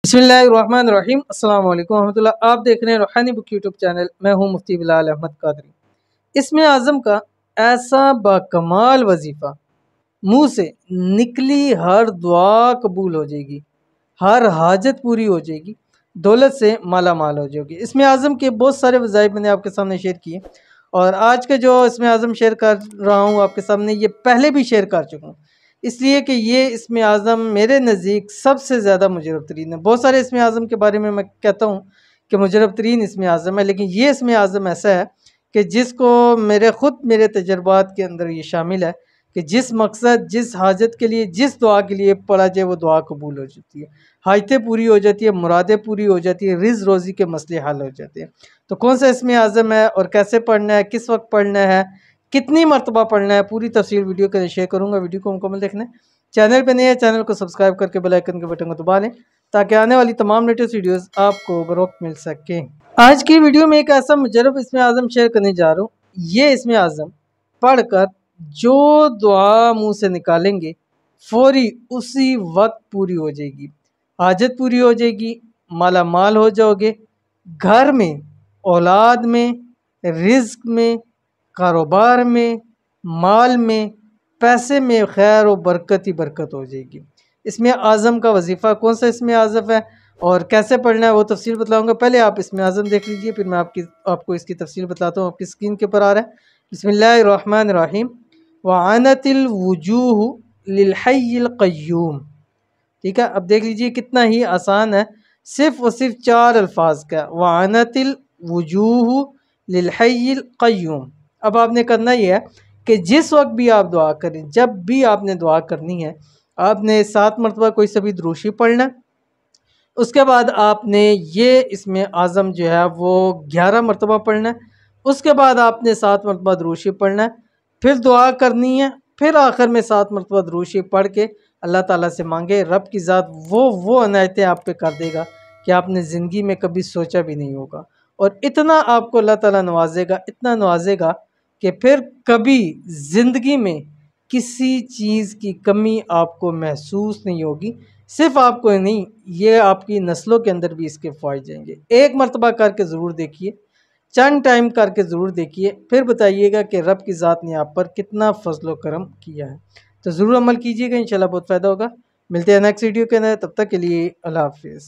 बिस्मिल्लाहिर्रहमानिर्रहीम अस्सलाम वालेकुम रहमतुल्लाह। आप देख रहे हैं रूहानी बुक यूट्यूब चैनल। मैं हूं मुफ्ती बिलाल अहमद कादरी। इसमें आज़म का ऐसा बाकमाल वजीफ़ा, मुंह से निकली हर दुआ कबूल हो जाएगी, हर हाजत पूरी हो जाएगी, दौलत से माला माल हो जाओगे। इसमें आज़म के बहुत सारे वज़ाइफ मैंने आपके सामने शेयर किए और आज के जो इसमें आज़म शेयर कर रहा हूँ आपके सामने, ये पहले भी शेयर कर चुका हूँ, इसलिए कि ये इसमें आज़म मेरे नज़दीक सबसे ज़्यादा मुजरब तरीन है। बहुत सारे इसमें आज़म के बारे में मैं कहता हूँ कि मुजरब तरीन इसमें आज़म है, लेकिन ये इसमें आज़म ऐसा है कि जिसको मेरे तजर्बात के अंदर ये शामिल है कि जिस मकसद, जिस हाजत के लिए, जिस दुआ के लिए पढ़ा जाए वो दुआ कबूल हो जाती है, हाजतें पूरी हो जाती है, मुरादें पूरी हो जाती है, रिज़ रोज़ी के मसले हल हो जाते हैं। तो कौन सा इसमें आज़म है और कैसे पढ़ना है, किस वक्त पढ़ना है, कितनी मरतबा पढ़ना है, पूरी तफसील वीडियो के शेयर करूँगा। वीडियो को मुकम्मल देखना है। चैनल पर नए हैं, चैनल को सब्सक्राइब करके बेल आइकन के बटन को दबा लें ताकि आने वाली तमाम लेटेस्ट वीडियोस आपको बरोक्त मिल सके। आज की वीडियो में एक ऐसा मुजरब इसमें आज़म शेयर करने जा रहा हूँ। ये इसमें आज़म पढ़कर जो दुआ मुंह से निकालेंगे फौरी उसी वक्त पूरी हो जाएगी, हाजत पूरी हो जाएगी, माला माल हो जाओगे, घर में, औलाद में, रिज्क में, कारोबार में, माल में, पैसे में खैर और बरकत ही बरकत हो जाएगी। इसमें आज़म का वजीफ़ा कौन सा इसमें आज़म है और कैसे पढ़ना है वो तफसील बतलाऊँगा। पहले आप इसमें आज़म देख लीजिए, फिर मैं आपको इसकी तफसील बताता हूँ। आपकी स्क्रीन के ऊपर आ रहा है बिस्मिल्लाहिर्रहमानिर्रहीम वअनतिल वुजूह लिल हय्यिल क़य्यूम। ठीक है, अब देख लीजिए कितना ही आसान है, सिर्फ और सिर्फ 4 अल्फाज का, वअनतिल वुजूह लिल हय्यिल क़य्यूम। अब आपने करना ही है कि जिस वक्त भी आप दुआ करें, जब भी आपने दुआ करनी है, आपने 7 मरतबा कोई सभी दुरूशी पढ़ना है। उसके बाद आपने ये इसमें आज़म जो है वो 11 मरतबा पढ़ना है। उसके बाद आपने 7 मरतबा दुरूशी पढ़ना है, फिर दुआ करनी है, फिर आखिर में 7 मरतबा दुरूशी पढ़ के अल्लाह ताला से मांगे। रब की ज़ात वो अनायतें आप पे कर देगा कि आपने ज़िंदगी में कभी सोचा भी नहीं होगा, और इतना आपको अल्लाह ताला नवाजेगा, इतना नवाजेगा कि फिर कभी ज़िंदगी में किसी चीज़ की कमी आपको महसूस नहीं होगी। सिर्फ आपको नहीं, ये आपकी नस्लों के अंदर भी इसके फ़ायदे जाएंगे। एक मरतबा करके ज़रूर देखिए, चंद टाइम करके ज़रूर देखिए, फिर बताइएगा कि रब की ज़ात ने आप पर कितना फ़ज़ल व करम किया है। तो ज़रूर अमल कीजिएगा, इंशाल्लाह बहुत फ़ायदा होगा। मिलते हैं नेक्स्ट वीडियो के अंदर, तब तक के लिए अल्लाह हाफ़िज़।